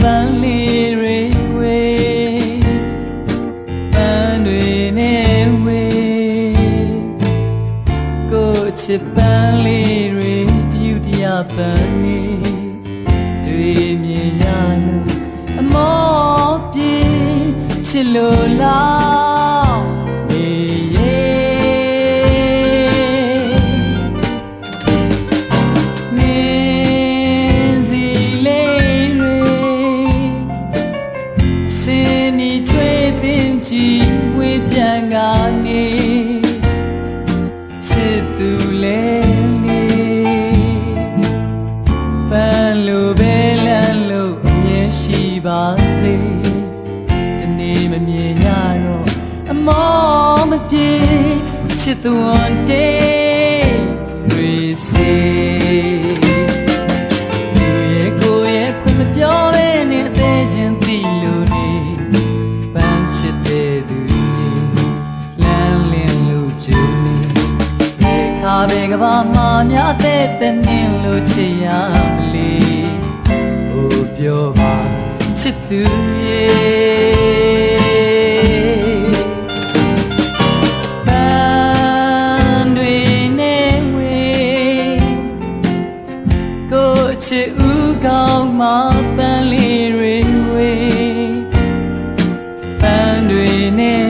ပန်းလေးတွေဝေပန်းတွေနဲ့ဝေကိုချစ်ပန်းလေးတွေဒီယူတရားပန်းလေးတွေ့မြင်ရလို့အမောပြေချစ်လို့လားပြန်ကနေချစ်သူလဲနေပန်းလိုပဲလမ်းလို့အမြင်ရှိပါစေဒီနေ့မမြင်ရတော့အမောမပြေချစ်သူဝန်တေးတွေစေသူရဲ့ကိုယ်ရဲ့ခွင့်မပြောဘဲနဲ့အသေးချင်းသိလို့နေပန်းချစ်တဲ့သူဘယ်ကဘာမှများတဲ့တဲ့နင်းလို့ချစ်ရမလဲဟိုပြောပါချစ်သူရဲ့ပန်းတွေနဲ့ဝေကိုချစ်ဦးကောင်းမှပန်းလေးတွေဝေပန်းတွေနဲ့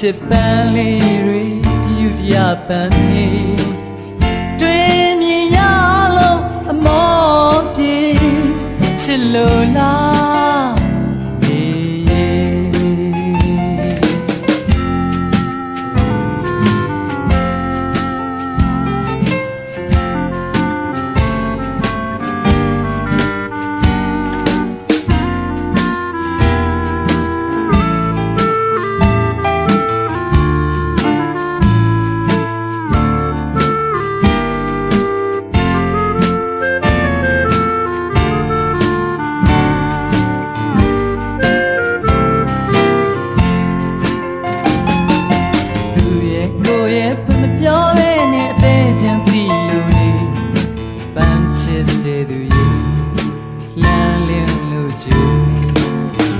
ချစ်ပန်းလေးတွေဒီယူတရားပန်းလေးတွေ့မြင်ရလို့အမောပြေချစ်လို့လားပြောရဲနဲ့အသေးချင်းသိလို့နေပန်းချစ်တဲ့သူရဲ့လမ်းလင်းလို့ကြိုး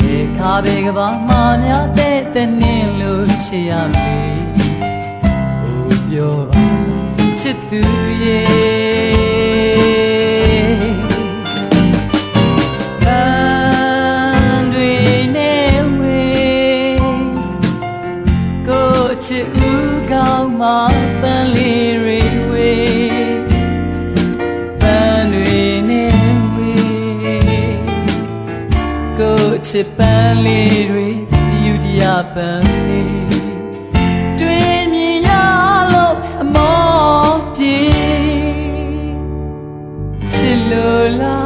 နေခါဘေကဘာမှများတဲ့တဲ့နင်းလို့ချစ်ရမေဟိုပြောပါချစ်သူရဲ့ပန်းတွေနဲ့ဝေကိုချစ်ဦးကောင်းမှပန်းလေးတွေဝေပန်းတွေနဲ့ဝေကိုချစ်ပန်းလေးတွေဒီယူတရားပန်းလေးတွေ့မြင်ရလို့အမောပြေချစ်လို့လား